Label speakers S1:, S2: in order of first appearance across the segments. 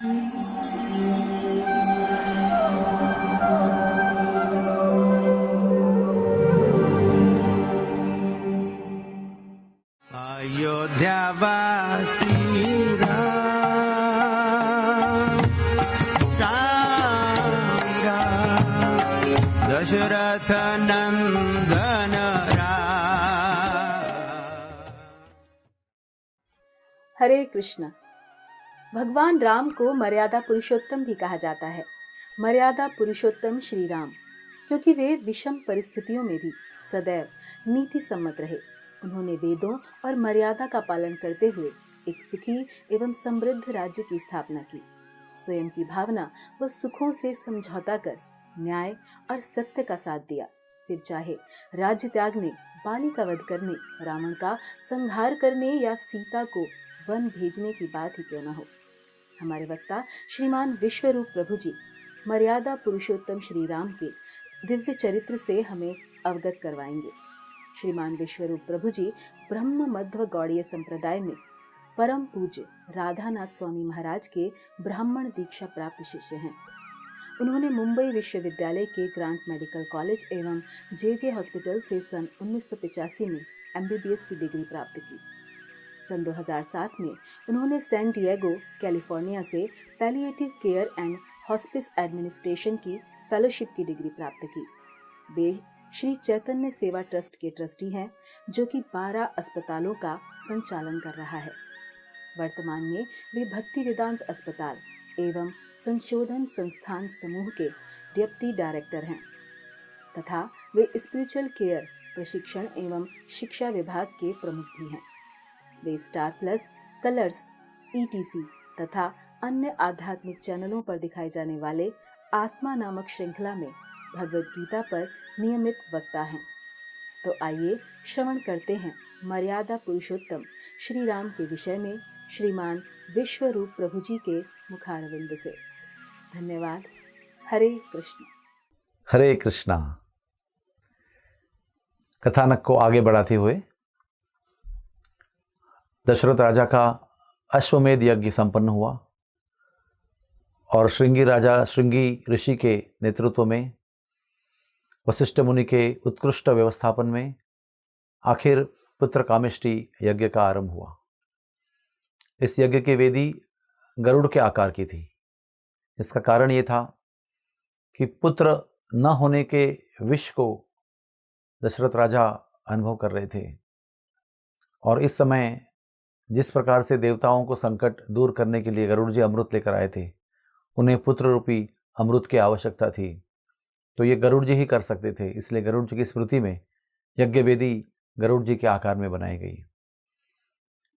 S1: अयोध्यावासी राम राम राम दशरथ नंदन राम।
S2: हरे कृष्ण। भगवान राम को मर्यादा पुरुषोत्तम भी कहा जाता है। मर्यादा पुरुषोत्तम श्री राम, क्योंकि वे विषम परिस्थितियों में भी सदैव नीति सम्मत रहे। उन्होंने वेदों और मर्यादा का पालन करते हुए एक सुखी एवं समृद्ध राज्य की स्थापना की। स्वयं की भावना व सुखों से समझौता कर न्याय और सत्य का साथ दिया। फिर चाहे राज्य त्यागने, बाली का वध करने, रावण का संहार करने या सीता को वन भेजने की बात ही क्यों न हो। हमारे वक्ता श्रीमान विश्वरूप प्रभु जी मर्यादा पुरुषोत्तम श्री राम के दिव्य चरित्र से हमें अवगत करवाएंगे। श्रीमान विश्वरूप प्रभु जी ब्रह्म मध्व गौड़ीय संप्रदाय में परम पूज्य राधानाथ स्वामी महाराज के ब्राह्मण दीक्षा प्राप्त शिष्य हैं। उन्होंने मुंबई विश्वविद्यालय के ग्रांट मेडिकल कॉलेज एवं जे हॉस्पिटल से सन 1985 में MBBS की डिग्री प्राप्त की। सन 2007 में उन्होंने सैन डिएगो, कैलिफोर्निया से palliative care and hospice administration की फेलोशिप की डिग्री प्राप्त की। वे श्री चैतन्य सेवा ट्रस्ट के ट्रस्टी हैं, जो कि 12 अस्पतालों का संचालन कर रहा है। वर्तमान में वे भक्ति वेदांत अस्पताल एवं संशोधन संस्थान समूह के डिप्टी डायरेक्टर हैं तथा वे स्पिरिचुअल केयर प्रशिक्षण एवं शिक्षा विभाग के प्रमुख भी हैं। वे स्टार प्लस, कलर्स, ETC तथा अन्य आध्यात्मिक चैनलों पर दिखाए जाने वाले आत्मा नामक श्रृंखला में भगवद गीता पर नियमित वक्ता हैं। तो आइए श्रवण करते हैं मर्यादा पुरुषोत्तम श्री राम के विषय में श्रीमान विश्वरूप प्रभु जी के मुखारविंद से। धन्यवाद। हरे कृष्ण।
S3: हरे कृष्णा। कथानक को आगे बढ़ाते हुए दशरथ राजा का अश्वमेध यज्ञ संपन्न हुआ और श्रृंगी राजा श्रृंगी ऋषि के नेतृत्व में वशिष्ठ मुनि के उत्कृष्ट व्यवस्थापन में आखिर पुत्र कामेष्टि यज्ञ का आरंभ हुआ। इस यज्ञ की वेदी गरुड़ के आकार की थी। इसका कारण ये था कि पुत्र न होने के विष को दशरथ राजा अनुभव कर रहे थे और इस समय जिस प्रकार से देवताओं को संकट दूर करने के लिए गरुड़ जी अमृत लेकर आए थे, उन्हें पुत्र रूपी अमृत की आवश्यकता थी, तो ये गरुड़ जी ही कर सकते थे। इसलिए गरुड़ जी की स्मृति में यज्ञ वेदी गरुड़ जी के आकार में बनाई गई।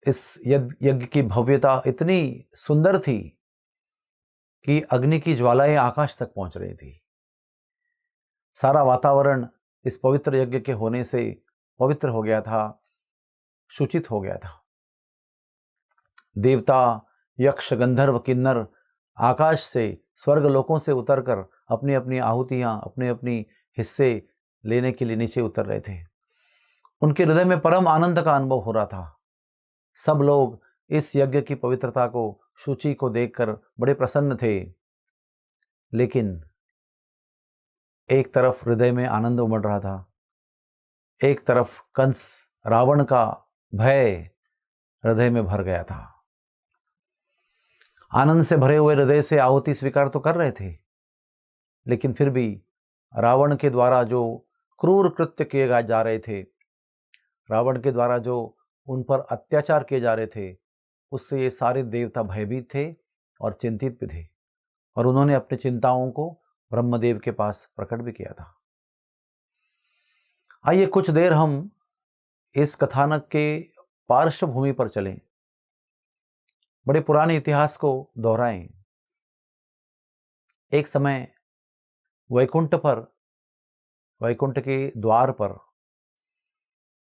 S3: इस यज्ञ की भव्यता इतनी सुंदर थी कि अग्नि की ज्वालाएं आकाश तक पहुंच रही थी। सारा वातावरण इस पवित्र यज्ञ के होने से पवित्र हो गया था, सूचित हो गया था। देवता, यक्ष, गंधर्व, किन्नर आकाश से, स्वर्ग लोकों से उतरकर अपनी अपनी आहुतियां, अपने अपनी हिस्से लेने के लिए नीचे उतर रहे थे। उनके हृदय में परम आनंद का अनुभव हो रहा था। सब लोग इस यज्ञ की पवित्रता को, शुचि को देखकर बड़े प्रसन्न थे। लेकिन एक तरफ हृदय में आनंद उमड़ रहा था, एक तरफ कंस रावण का भय हृदय में भर गया था। आनंद से भरे हुए हृदय से आहुति स्वीकार तो कर रहे थे, लेकिन फिर भी रावण के द्वारा जो क्रूर कृत्य किए जा रहे थे, रावण के द्वारा जो उन पर अत्याचार किए जा रहे थे, उससे ये सारे देवता भयभीत थे और चिंतित भी थे और उन्होंने अपनी चिंताओं को ब्रह्मदेव के पास प्रकट भी किया था। आइए कुछ देर हम इस कथानक के पार्श्वभूमि पर चलें, बड़े पुराने इतिहास को दोहराएं। एक समय वैकुंठ के द्वार पर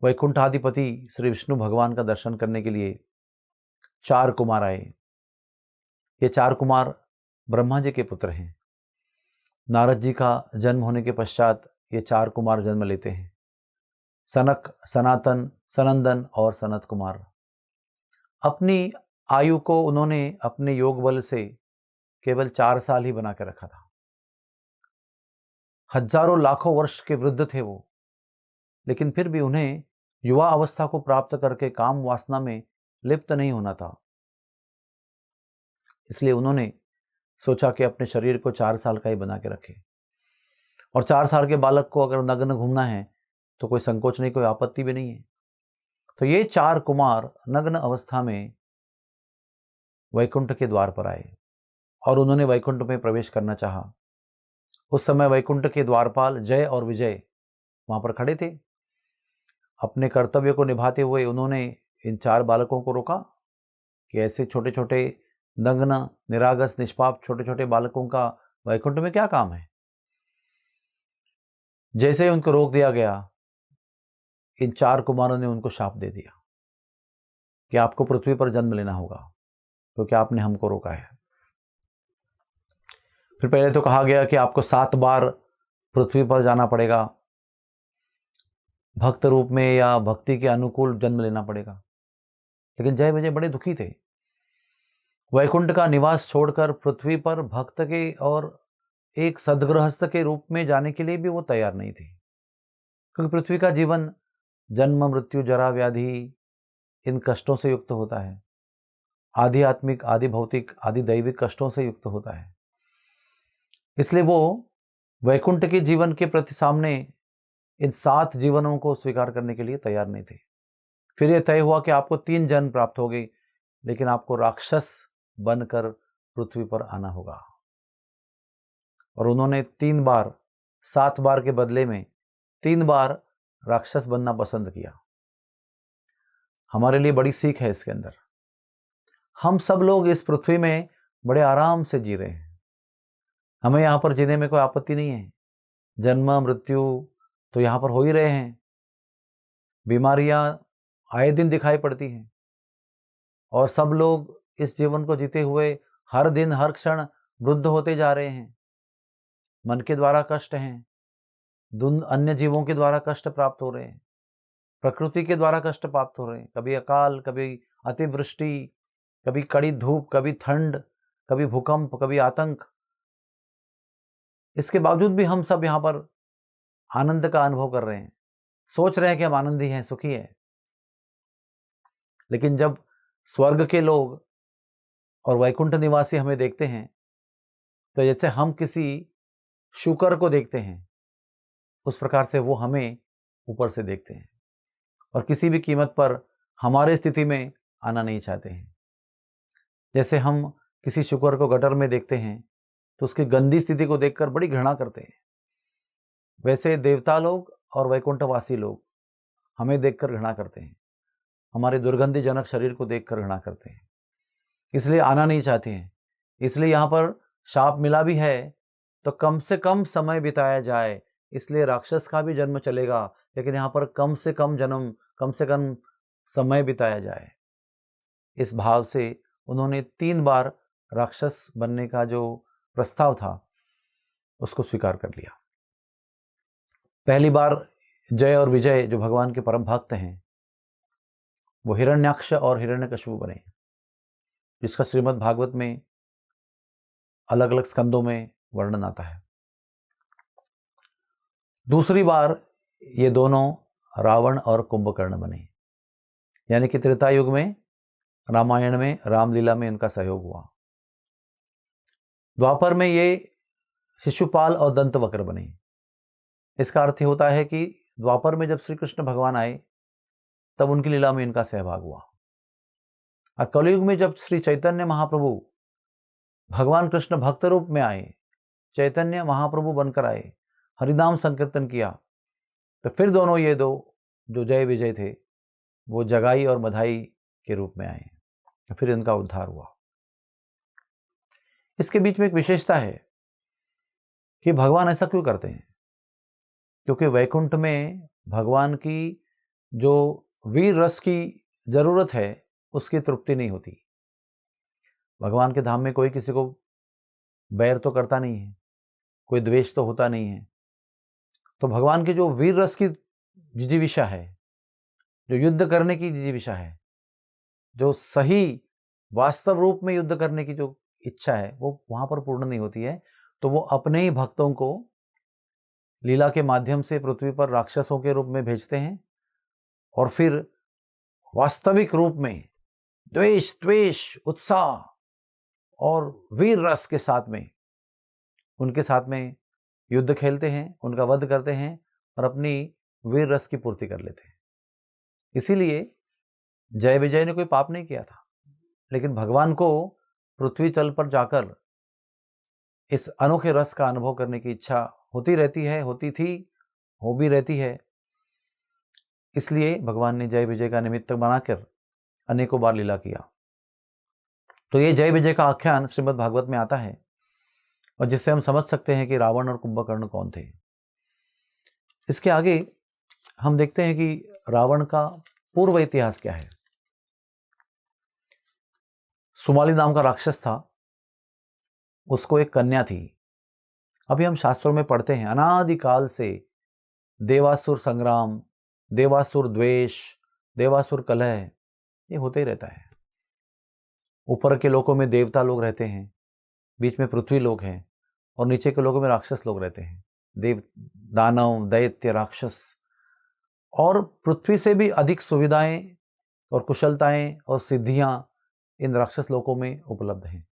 S3: वैकुंठाधिपति श्री विष्णु भगवान का दर्शन करने के लिए 4 कुमार आए। ये 4 कुमार ब्रह्मा जी के पुत्र हैं। नारद जी का जन्म होने के पश्चात ये 4 कुमार जन्म लेते हैं। सनक, सनातन, सनंदन और सनत कुमार। अपनी आयु को उन्होंने अपने योग बल से केवल 4 साल ही बना के रखा था। हजारों लाखों वर्ष के वृद्ध थे वो, लेकिन फिर भी उन्हें युवा अवस्था को प्राप्त करके काम वासना में लिप्त नहीं होना था। इसलिए उन्होंने सोचा कि अपने शरीर को 4 साल का ही बना के रखे, और 4 साल के बालक को अगर नग्न घूमना है तो कोई संकोच नहीं, कोई आपत्ति भी नहीं है। तो ये 4 कुमार नग्न अवस्था में वैकुंठ के द्वार पर आए और उन्होंने वैकुंठ में प्रवेश करना चाहा। उस समय वैकुंठ के द्वारपाल जय और विजय वहां पर खड़े थे। अपने कर्तव्य को निभाते हुए उन्होंने इन 4 बालकों को रोका कि ऐसे छोटे छोटे नग्न, निरागस, निष्पाप छोटे छोटे बालकों का वैकुंठ में क्या काम है। जैसे ही उनको रोक दिया गया, इन 4 कुमारों ने उनको शाप दे दिया कि आपको पृथ्वी पर जन्म लेना होगा, क्योंकि आपने हमको रोका है। फिर पहले तो कहा गया कि आपको 7 बार पृथ्वी पर जाना पड़ेगा, भक्त रूप में या भक्ति के अनुकूल जन्म लेना पड़ेगा। लेकिन जय विजय बड़े दुखी थे। वैकुंठ का निवास छोड़कर पृथ्वी पर भक्त के और एक सद्गृहस्थ के रूप में जाने के लिए भी वो तैयार नहीं थे, क्योंकि पृथ्वी का जीवन जन्म, मृत्यु, जरा, व्याधि इन कष्टों से युक्त होता है। आदि आत्मिक, आदि भौतिक, आदि दैविक कष्टों से युक्त होता है। इसलिए वो वैकुंठ के जीवन के प्रति सामने इन 7 जीवनों को स्वीकार करने के लिए तैयार नहीं थे। फिर यह तय हुआ कि आपको 3 जन्म प्राप्त हो गए, लेकिन आपको राक्षस बनकर पृथ्वी पर आना होगा। और उन्होंने 3 बार, 7 बार के बदले में 3 बार राक्षस बनना पसंद किया। हमारे लिए बड़ी सीख है इसके अंदर। हम सब लोग इस पृथ्वी में बड़े आराम से जी रहे हैं, हमें यहाँ पर जीने में कोई आपत्ति नहीं है। जन्म मृत्यु तो यहाँ पर हो ही रहे हैं, बीमारियां आए दिन दिखाई पड़ती हैं, और सब लोग इस जीवन को जीते हुए हर दिन हर क्षण वृद्ध होते जा रहे हैं। मन के द्वारा कष्ट हैं, अन्य जीवों के द्वारा कष्ट प्राप्त हो रहे हैं, प्रकृति के द्वारा कष्ट प्राप्त हो रहे हैं। कभी अकाल, कभी अतिवृष्टि, कभी कड़ी धूप, कभी ठंड, कभी भूकंप, कभी आतंक। इसके बावजूद भी हम सब यहाँ पर आनंद का अनुभव कर रहे हैं, सोच रहे हैं कि हम आनंदी हैं, सुखी हैं। लेकिन जब स्वर्ग के लोग और वैकुंठ निवासी हमें देखते हैं, तो जैसे हम किसी शुकर को देखते हैं, उस प्रकार से वो हमें ऊपर से देखते हैं और किसी भी कीमत पर हमारे स्थिति में आना नहीं चाहते हैं। जैसे हम किसी शुकर को गटर में देखते हैं तो उसकी गंदी स्थिति को देखकर बड़ी घृणा करते हैं, वैसे देवता लोग और वैकुंठवासी लोग हमें देखकर घृणा करते हैं, हमारे दुर्गंधजनक शरीर को देखकर घृणा करते हैं, इसलिए आना नहीं चाहते हैं। इसलिए यहाँ पर शाप मिला भी है तो कम से कम समय बिताया जाए, इसलिए राक्षस का भी जन्म चलेगा, लेकिन यहाँ पर कम से कम जन्म, कम से कम समय बिताया जाए। इस भाव से उन्होंने 3 बार राक्षस बनने का जो प्रस्ताव था उसको स्वीकार कर लिया। पहली बार जय और विजय जो भगवान के परम भक्त हैं, वो हिरण्याक्ष और हिरण्यकशिपु बने, जिसका श्रीमद् भागवत में अलग अलग स्कंदों में वर्णन आता है। दूसरी बार ये दोनों रावण और कुंभकर्ण बने, यानी कि त्रेता युग में रामायण में रामलीला में इनका सहयोग हुआ। द्वापर में ये शिशुपाल और दंतवक्र बने। इसका अर्थ होता है कि द्वापर में जब श्री कृष्ण भगवान आए तब उनकी लीला में इनका सहभाग हुआ, और कलयुग में जब श्री चैतन्य महाप्रभु भगवान कृष्ण भक्त रूप में आए, चैतन्य महाप्रभु बनकर आए, हरिनाम संकीर्तन किया, तो फिर दोनों ये दो जो जय विजय थे वो जगाई और बधाई के रूप में आए, तो फिर इनका उद्धार हुआ। इसके बीच में एक विशेषता है कि भगवान ऐसा क्यों करते हैं, क्योंकि वैकुंठ में भगवान की जो वीर रस की जरूरत है उसकी तृप्ति नहीं होती। भगवान के धाम में कोई किसी को बैर तो करता नहीं है, कोई द्वेष तो होता नहीं है। तो भगवान की जो वीर रस की जिजीविषा है, जो युद्ध करने की जिजीविषा है, जो सही वास्तव रूप में युद्ध करने की जो इच्छा है वो वहाँ पर पूर्ण नहीं होती है, तो वो अपने ही भक्तों को लीला के माध्यम से पृथ्वी पर राक्षसों के रूप में भेजते हैं और फिर वास्तविक रूप में द्वेष, द्वेष, उत्साह और वीर रस के साथ में उनके साथ में युद्ध खेलते हैं, उनका वध करते हैं और अपनी वीर रस की पूर्ति कर लेते हैं। इसीलिए जय विजय ने कोई पाप नहीं किया था, लेकिन भगवान को पृथ्वी तल पर जाकर इस अनोखे रस का अनुभव करने की इच्छा होती रहती है, होती थी, हो भी रहती है। इसलिए भगवान ने जय विजय का निमित्त बनाकर अनेकों बार लीला किया। तो ये जय विजय का आख्यान श्रीमद् भागवत में आता है और जिससे हम समझ सकते हैं कि रावण और कुंभकर्ण कौन थे। इसके आगे हम देखते हैं कि रावण का पूर्व इतिहास क्या है। सुमाली नाम का राक्षस था, उसको एक कन्या थी। अभी हम शास्त्रों में पढ़ते हैं अनादिकाल से देवासुर संग्राम, देवासुर द्वेष, देवासुर कलह ये होते ही रहता है। ऊपर के लोकों में देवता लोग रहते हैं, बीच में पृथ्वी लोग हैं और नीचे के लोगों में राक्षस लोग रहते हैं, देव, दानव, दैत्य, राक्षस। और पृथ्वी से भी अधिक सुविधाएं और कुशलताएं और सिद्धियां इन राक्षस लोकों में उपलब्ध हैं।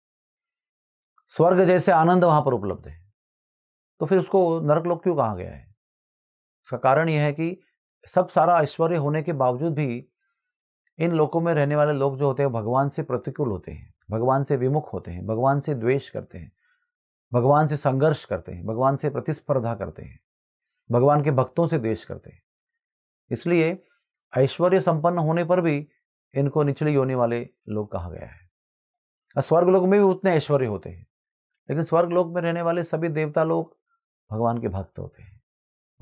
S3: स्वर्ग जैसे आनंद वहां पर उपलब्ध है, तो फिर उसको नरक लोक क्यों कहा गया है? इसका कारण यह है कि सब सारा ऐश्वर्य होने के बावजूद भी इन लोकों में रहने वाले लोग जो होते हैं भगवान से प्रतिकूल होते हैं, भगवान से विमुख होते हैं, भगवान से द्वेष करते हैं, भगवान से संघर्ष करते हैं, भगवान से प्रतिस्पर्धा करते हैं, भगवान के भक्तों से द्वेष करते हैं। इसलिए ऐश्वर्य संपन्न होने पर भी इनको निचली योनि वाले लोग कहा गया है। स्वर्ग लोक में भी उतने ऐश्वर्य होते हैं, लेकिन स्वर्ग लोक में रहने वाले सभी देवता लोग भगवान के भक्त होते हैं,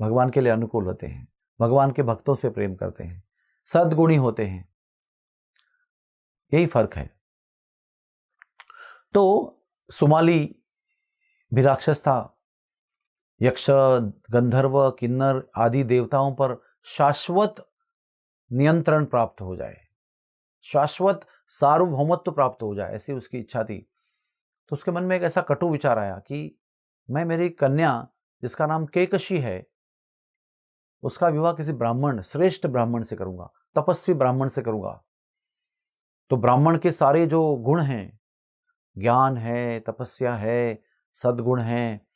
S3: भगवान के लिए अनुकूल होते हैं, भगवान के भक्तों से प्रेम करते हैं, सद्गुणी होते हैं। यही फर्क है। तो सुमाली भी राक्षस था। यक्ष, गंधर्व, किन्नर आदि देवताओं पर शाश्वत नियंत्रण प्राप्त हो जाए, शाश्वत सार्वभौमत्व प्राप्त हो जाए, ऐसी उसकी इच्छा थी। तो उसके मन में एक ऐसा कटु विचार आया कि मैं मेरी कन्या जिसका नाम केकशी है उसका विवाह किसी ब्राह्मण, श्रेष्ठ ब्राह्मण से करूंगा, तपस्वी ब्राह्मण से करूंगा। तो ब्राह्मण के सारे जो गुण हैं, ज्ञान है, तपस्या है, सद्गुण है,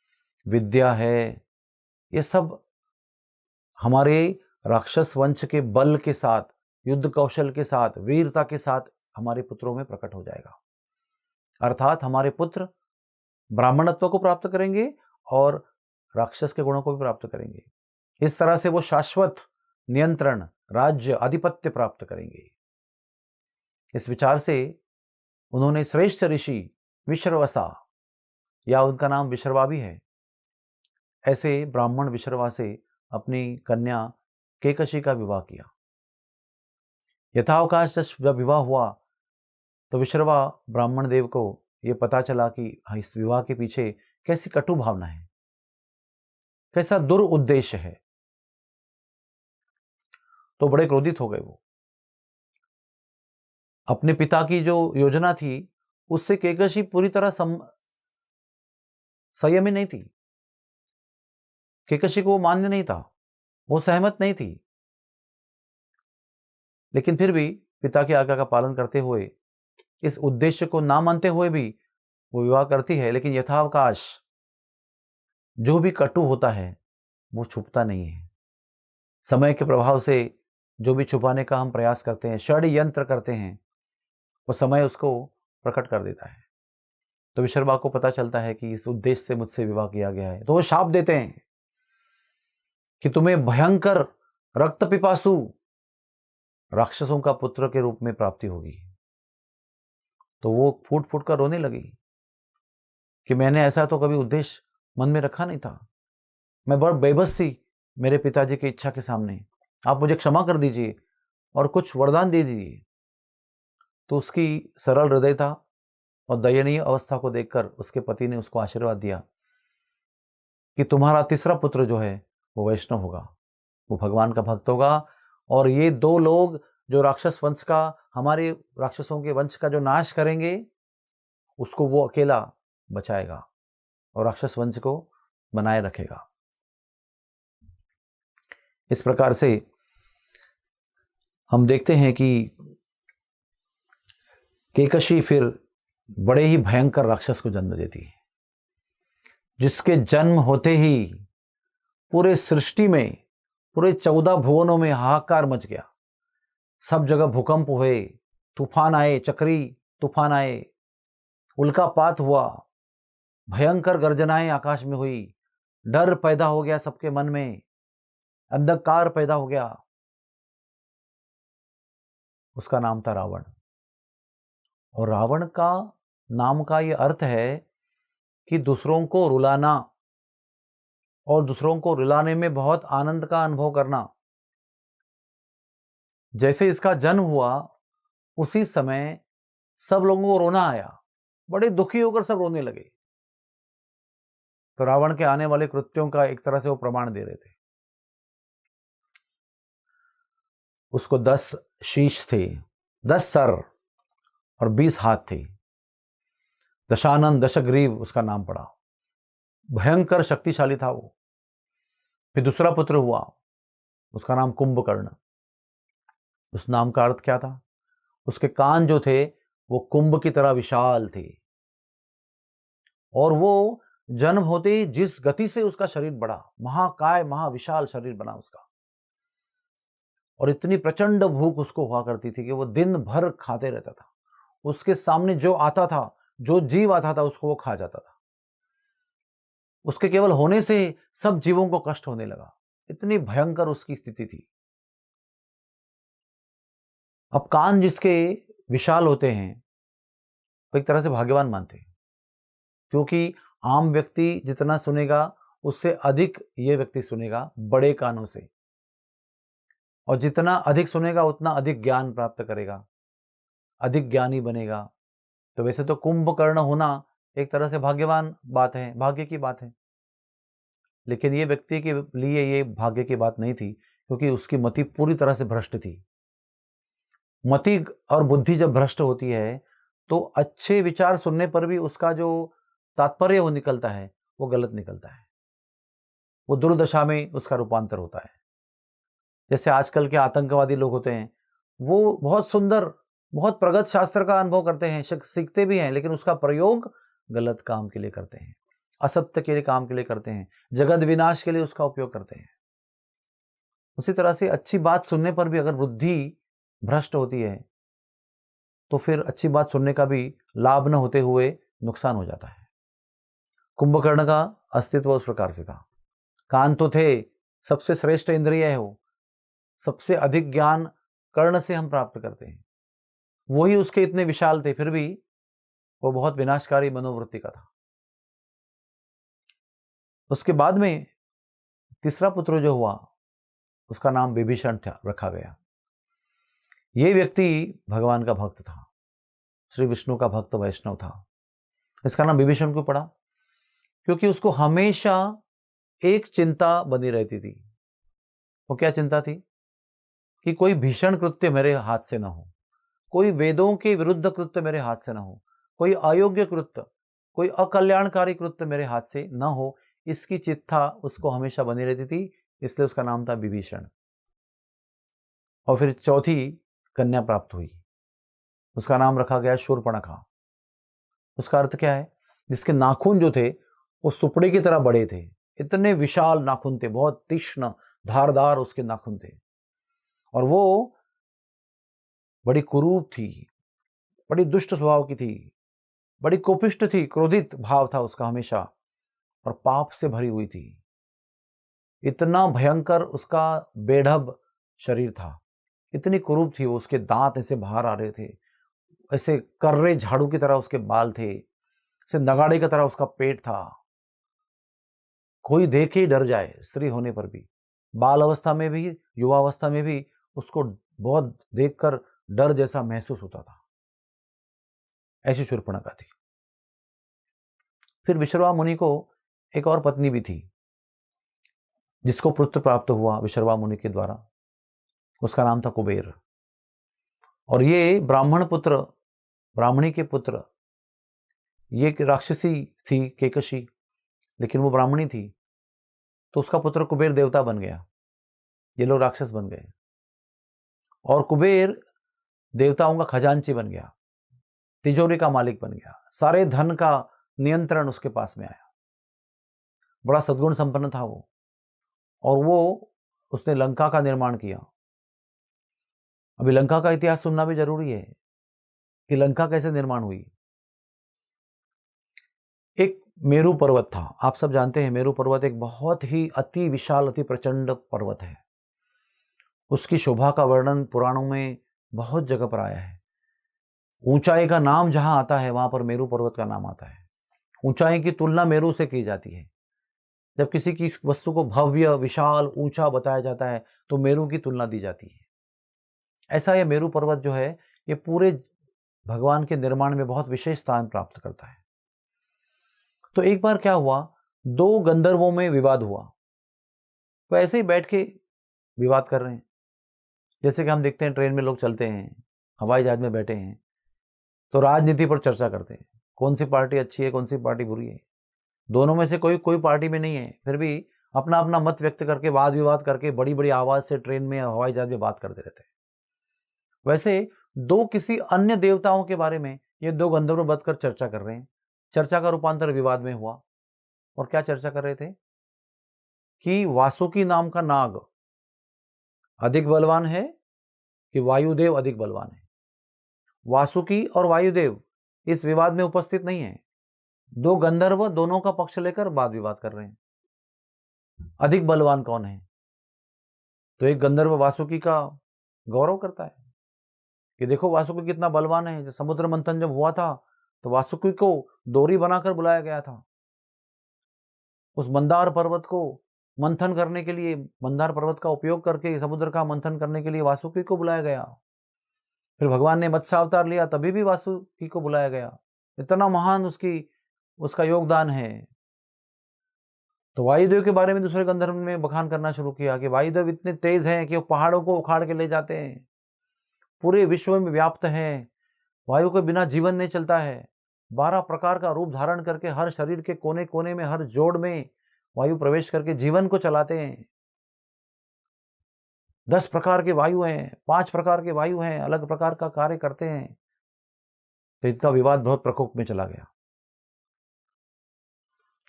S3: विद्या है, ये सब हमारे राक्षस वंश के बल के साथ, युद्ध कौशल के साथ, वीरता के साथ हमारे पुत्रों में प्रकट हो जाएगा। अर्थात हमारे पुत्र ब्राह्मणत्व को प्राप्त करेंगे और राक्षस के गुणों को भी प्राप्त करेंगे। इस तरह से वो शाश्वत नियंत्रण, राज्य, आधिपत्य प्राप्त करेंगे। इस विचार से उन्होंने श्रेष्ठ ऋषि विश्रवसा, या उनका नाम विश्रवा भी है, ऐसे ब्राह्मण विश्रवा से अपनी कन्या केकशी का विवाह किया। यथावकाश जब विवाह हुआ तो विश्रवा ब्राह्मण देव को यह पता चला कि इस विवाह के पीछे कैसी कटु भावना है, कैसा दुरुद्देश्य है। तो बड़े क्रोधित हो गए। वो अपने पिता की जो योजना थी उससे केकशी पूरी तरह संयमी नहीं थी। केकशी को वो मान्य नहीं था, वो सहमत नहीं थी, लेकिन फिर भी पिता की आज्ञा का पालन करते हुए, इस उद्देश्य को ना मानते हुए भी वो विवाह करती है। लेकिन यथावकाश जो भी कटु होता है वो छुपता नहीं है। समय के प्रभाव से जो भी छुपाने का हम प्रयास करते हैं, षड्यंत्र करते हैं, वो समय उसको प्रकट कर देता है। तो विश्रवा को पता चलता है कि इस उद्देश्य से मुझसे विवाह किया गया है, तो वो शाप देते हैं कि तुम्हें भयंकर रक्त पिपासु राक्षसों का पुत्र के रूप में प्राप्ति होगी। तो वो फूट फूट कर रोने लगी कि मैंने ऐसा तो कभी उद्देश्य मन में रखा नहीं था, मैं बड़ा बेबस थी मेरे पिताजी की इच्छा के सामने, आप मुझे क्षमा कर दीजिए और कुछ वरदान दे दीजिए। तो उसकी सरल हृदय था और दयनीय अवस्था को देखकर उसके पति ने उसको आशीर्वाद दिया कि तुम्हारा तीसरा पुत्र जो है वो वैष्णव होगा, वो भगवान का भक्त होगा, और ये दो लोग जो राक्षस वंश का, हमारे राक्षसों के वंश का जो नाश करेंगे, उसको वो अकेला बचाएगा और राक्षस वंश को बनाए रखेगा। इस प्रकार से हम देखते हैं कि केकशी फिर बड़े ही भयंकर राक्षस को जन्म देती है, जिसके जन्म होते ही पूरे सृष्टि में, पूरे 14 भुवनों में हाहाकार मच गया। सब जगह भूकंप हुए, तूफान आए, चक्री तूफान आए, उल्कापात हुआ, भयंकर गर्जनाएं आकाश में हुई, डर पैदा हो गया सबके मन में, अंधकार पैदा हो गया। उसका नाम था रावण। और रावण का नाम का यह अर्थ है कि दूसरों को रुलाना और दूसरों को रुलाने में बहुत आनंद का अनुभव करना। जैसे इसका जन्म हुआ उसी समय सब लोगों को रोना आया, बड़े दुखी होकर सब रोने लगे। तो रावण के आने वाले कृत्यों का एक तरह से वो प्रमाण दे रहे थे। उसको 10 शीश थे, 10 सर और 20 हाथ थे। दशानन दशग्रीव उसका नाम पड़ा। भयंकर शक्तिशाली था वो। फिर दूसरा पुत्र हुआ, उसका नाम कुंभकर्ण। उस नाम का अर्थ क्या था? उसके कान जो थे वो कुंभ की तरह विशाल थे, और वो जन्म होते ही जिस गति से उसका शरीर बढ़ा, महाकाय महाविशाल शरीर बना उसका, और इतनी प्रचंड भूख उसको हुआ करती थी कि वो दिन भर खाते रहता था। उसके सामने जो आता था, जो जीव आता था, उसको वो खा जाता था। उसके केवल होने से सब जीवों को कष्ट होने लगा, इतनी भयंकर उसकी स्थिति थी। अब कान जिसके विशाल होते हैं वो एक तरह से भाग्यवान मानते हैं, क्योंकि आम व्यक्ति जितना सुनेगा उससे अधिक ये व्यक्ति सुनेगा बड़े कानों से, और जितना अधिक सुनेगा उतना अधिक ज्ञान प्राप्त करेगा, अधिक ज्ञानी बनेगा। तो वैसे तो कुंभकर्ण होना एक तरह से भाग्यवान बात है, भाग्य की बात है, लेकिन ये व्यक्ति के लिए ये भाग्य की बात नहीं थी, क्योंकि उसकी मति पूरी तरह से भ्रष्ट थी। मति और बुद्धि जब भ्रष्ट होती है तो अच्छे विचार सुनने पर भी उसका जो तात्पर्य वो निकलता है वो गलत निकलता है, वो दुर्दशा में उसका रूपांतर होता है। जैसे आजकल के आतंकवादी लोग होते हैं, वो बहुत सुंदर, बहुत प्रगत शास्त्र का अनुभव करते हैं, सीखते भी हैं, लेकिन उसका प्रयोग गलत काम के लिए करते हैं, असत्य के लिए काम के लिए करते हैं, जगत विनाश के लिए उसका उपयोग करते हैं। उसी तरह से अच्छी बात सुनने पर भी अगर बुद्धि भ्रष्ट होती है तो फिर अच्छी बात सुनने का भी लाभ न होते हुए नुकसान हो जाता है। कुंभकर्ण का अस्तित्व उस प्रकार से था। कान तो थे, सबसे श्रेष्ठ इंद्रिय है वो, सबसे अधिक ज्ञान कर्ण से हम प्राप्त करते हैं, वही उसके इतने विशाल थे, फिर भी वो बहुत विनाशकारी मनोवृत्ति का था। उसके बाद में तीसरा पुत्र जो हुआ उसका नाम विभीषण रखा गया। ये व्यक्ति भगवान का भक्त था, श्री विष्णु का भक्त वैष्णव था। इसका नाम विभीषण क्यों पड़ा? क्योंकि उसको हमेशा एक चिंता बनी रहती थी। वो क्या चिंता थी? कि कोई भीषण कृत्य मेरे हाथ से ना हो, कोई वेदों के विरुद्ध कृत्य मेरे हाथ से ना हो, कोई अयोग्य कृत्य, कोई अकल्याणकारी कृत्य मेरे हाथ से ना हो, इसकी चिंता उसको हमेशा बनी रहती थी, इसलिए उसका नाम था विभीषण। और फिर चौथी कन्या प्राप्त हुई, उसका नाम रखा गया शूर्पणखा। उसका अर्थ क्या है? जिसके नाखून जो थे वो सुपड़े की तरह बड़े थे, इतने विशाल नाखून थे, बहुत तीक्ष्ण धारदार उसके नाखून थे, और वो बड़ी कुरूप थी, बड़ी दुष्ट स्वभाव की थी, बड़ी कोपिष्ट थी, क्रोधित भाव था उसका हमेशा, और पाप से भरी हुई थी। इतना भयंकर उसका बेढब शरीर था, इतनी कुरूप थी वो, उसके दांत ऐसे बाहर आ रहे थे, ऐसे कर्रे झाड़ू की तरह उसके बाल थे, ऐसे नगाड़े की तरह उसका पेट था। कोई देखे ही डर जाए, स्त्री होने पर भी, बाल अवस्था में भी, युवावस्था में भी उसको बहुत देखकर डर जैसा महसूस होता था। ऐसी शूर्पणखा थी। फिर विश्रवा मुनि को एक और पत्नी भी थी, जिसको पुत्र प्राप्त हुआ विश्रवा मुनि के द्वारा। उसका नाम था कुबेर। और ये ब्राह्मण पुत्र, ब्राह्मणी के पुत्र ये एक राक्षसी थी केकशी, लेकिन वो ब्राह्मणी थी, तो उसका पुत्र कुबेर देवता बन गया, ये लोग राक्षस बन गए। और कुबेर देवताओं का खजांची बन गया, तिजोरी का मालिक बन गया, सारे धन का नियंत्रण उसके पास में आया। बड़ा सद्गुण संपन्न था वो, और उसने लंका का निर्माण किया। अभी लंका का इतिहास सुनना भी जरूरी है कि लंका कैसे निर्माण हुई। एक मेरू पर्वत था, आप सब जानते हैं मेरू पर्वत एक बहुत ही अति विशाल, अति प्रचंड पर्वत है। उसकी शोभा का वर्णन पुराणों में बहुत जगह पर आया है। ऊंचाई का नाम जहां आता है वहां पर मेरू पर्वत का नाम आता है। ऊंचाई की तुलना मेरू से की जाती है। जब किसी की वस्तु को भव्य, विशाल, ऊंचा बताया जाता है तो मेरू की तुलना दी जाती है। ऐसा यह मेरू पर्वत जो है ये पूरे भगवान के निर्माण में बहुत विशेष स्थान प्राप्त करता है। तो एक बार क्या हुआ, दो गंधर्वों में विवाद हुआ। वो ऐसे ही बैठ के विवाद कर रहे हैं, जैसे कि हम देखते हैं ट्रेन में लोग चलते हैं, हवाई जहाज में बैठे हैं तो राजनीति पर चर्चा करते हैं, कौन सी पार्टी अच्छी है, कौन सी पार्टी बुरी है। दोनों में से कोई पार्टी में नहीं है, फिर भी अपना अपना मत व्यक्त करके, वाद विवाद करके, बड़ी बड़ी आवाज से ट्रेन में, हवाई जहाज में बात करते रहते हैं। वैसे दो किसी अन्य देवताओं के बारे में ये दो गंधर्व बैठकर चर्चा कर रहे हैं। चर्चा का रूपांतर विवाद में हुआ। और क्या चर्चा कर रहे थे कि वासुकी नाम का नाग अधिक बलवान है कि वायुदेव अधिक बलवान है। वासुकी और वायुदेव इस विवाद में उपस्थित नहीं है। दो गंधर्व दोनों का पक्ष लेकर वाद विवाद कर रहे हैं, अधिक बलवान कौन है। तो एक गंधर्व वासुकी का गौरव करता है कि देखो वासुकी कितना बलवान है। जब समुद्र मंथन जब हुआ था तो वासुकी को डोरी बनाकर बुलाया गया था। उस मंदार पर्वत को मंथन करने के लिए, मंदार पर्वत का उपयोग करके समुद्र का मंथन करने के लिए वासुकी को बुलाया गया। फिर भगवान ने मत्स्य अवतार लिया, तभी भी वासुकी को बुलाया गया। इतना महान उसका योगदान है। तो वायुदेव के बारे में दूसरे गंधर्व ने बखान करना शुरू किया कि वायुदेव इतने तेज हैं कि वो पहाड़ों को उखाड़ के ले जाते हैं, पूरे विश्व में व्याप्त हैं, वायु के बिना जीवन नहीं चलता है। 12 प्रकार का रूप धारण करके हर शरीर के कोने कोने में, हर जोड़ में वायु प्रवेश करके जीवन को चलाते हैं। 10 प्रकार के वायु हैं, 5 प्रकार के वायु हैं, अलग प्रकार का कार्य करते हैं। तो इनका विवाद बहुत प्रकोप में चला गया।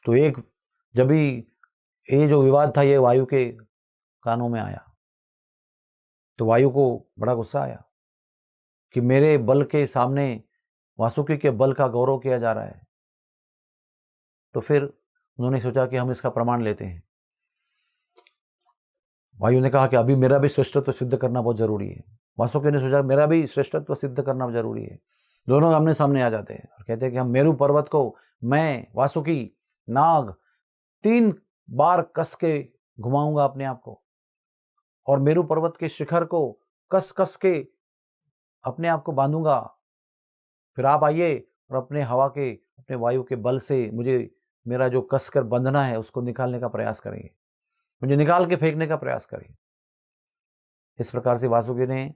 S3: तो जब भी ये जो विवाद था ये वायु के कानों में आया तो वायु को बड़ा गुस्सा आया कि मेरे बल के सामने वासुकी के बल का गौरव किया जा रहा है। तो फिर उन्होंने सोचा कि हम इसका प्रमाण लेते हैं। वायु ने कहा कि अभी मेरा भी श्रेष्ठत्व सिद्ध करना बहुत जरूरी है। वासुकी ने सोचा मेरा भी श्रेष्ठत्व सिद्ध करना जरूरी है। दोनों आमने सामने आ जाते हैं और कहते हैं कि हम मेरू पर्वत को, मैं वासुकी नाग 3 बार कस के घुमाऊंगा अपने आप को, और मेरू पर्वत के शिखर को कस कस के अपने आप को बांधूंगा। फिर आप आइए और अपने वायु के बल से मुझे मेरा जो कस कर बंधना है उसको निकालने का प्रयास करेंगे, मुझे निकाल के फेंकने का प्रयास करेंगे। इस प्रकार से वासुकी ने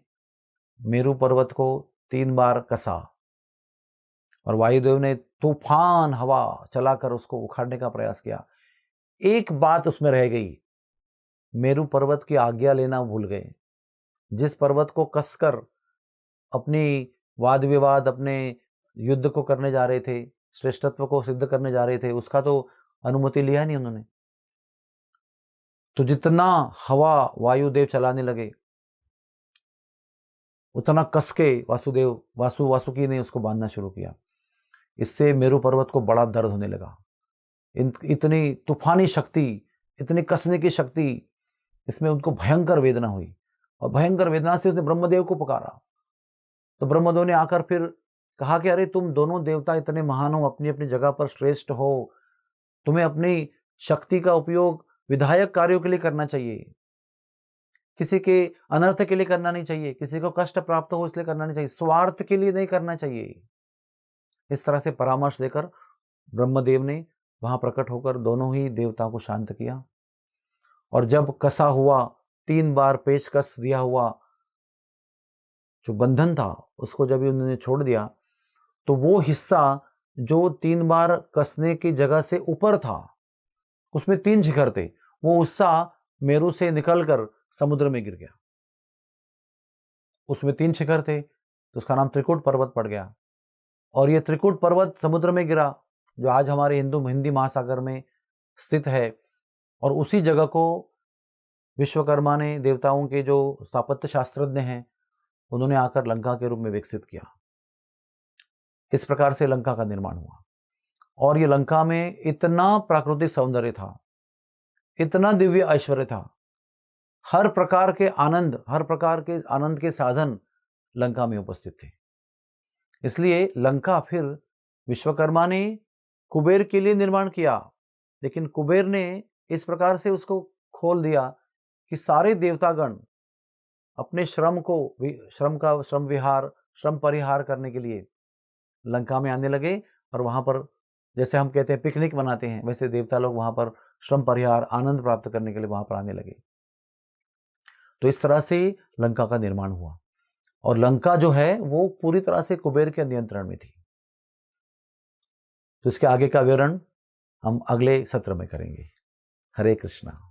S3: मेरू पर्वत को 3 बार कसा और वायुदेव ने तूफान हवा चलाकर उसको उखाड़ने का प्रयास किया। एक बात उसमें रह गई, मेरू पर्वत की आज्ञा लेना भूल गए। जिस पर्वत को कसकर अपनी वाद विवाद, अपने युद्ध को करने जा रहे थे, श्रेष्ठत्व को सिद्ध करने जा रहे थे, उसका तो अनुमति लिया नहीं उन्होंने। तो जितना हवा वायुदेव चलाने लगे उतना कस के वासुकी ने उसको बांधना शुरू किया। इससे मेरू पर्वत को बड़ा दर्द होने लगा। इतनी तूफानी शक्ति, इतनी कसने की शक्ति, इसमें उनको भयंकर वेदना हुई और भयंकर वेदना से उसने ब्रह्मदेव को पुकारा। तो ब्रह्मदेव ने आकर फिर कहा कि अरे तुम दोनों देवता इतने महान हो, अपनी अपनी जगह पर श्रेष्ठ हो, तुम्हें अपनी शक्ति का उपयोग विधायक कार्यों के लिए करना चाहिए, किसी के अनर्थ के लिए करना नहीं चाहिए, किसी को कष्ट प्राप्त हो इसलिए करना नहीं चाहिए, स्वार्थ के लिए नहीं करना चाहिए। इस तरह से परामर्श देकर ब्रह्मदेव ने वहां प्रकट होकर दोनों ही देवताओं को शांत किया। और जब कसा हुआ, 3 बार पेचकस दिया हुआ जो बंधन था उसको जब उन्होंने छोड़ दिया तो वो हिस्सा जो 3 बार कसने की जगह से ऊपर था, उसमें 3 शिखर थे, वो उत्साह मेरू से निकलकर समुद्र में गिर गया। उसमें 3 शिखर थे, तो उसका नाम त्रिकूट पर्वत पड़ गया। और ये त्रिकूट पर्वत समुद्र में गिरा, जो आज हमारे हिंदी महासागर में स्थित है। और उसी जगह को विश्वकर्मा ने, देवताओं के जो स्थापत्य शास्त्रज्ञ हैं, उन्होंने आकर लंका के रूप में विकसित किया। इस प्रकार से लंका का निर्माण हुआ। और ये लंका में इतना प्राकृतिक सौंदर्य था, इतना दिव्य ऐश्वर्य था, हर प्रकार के आनंद के साधन लंका में उपस्थित थे। इसलिए लंका फिर विश्वकर्मा ने कुबेर के लिए निर्माण किया, लेकिन कुबेर ने इस प्रकार से उसको खोल दिया कि सारे देवतागण अपने श्रम परिहार करने के लिए लंका में आने लगे। और वहां पर, जैसे हम कहते हैं पिकनिक मनाते हैं, वैसे देवता लोग वहां पर श्रम परिहार, आनंद प्राप्त करने के लिए वहां पर आने लगे। तो इस तरह से लंका का निर्माण हुआ। और लंका जो है वो पूरी तरह से कुबेर के नियंत्रण में थी। तो इसके आगे का विवरण हम अगले सत्र में करेंगे। हरे कृष्णा।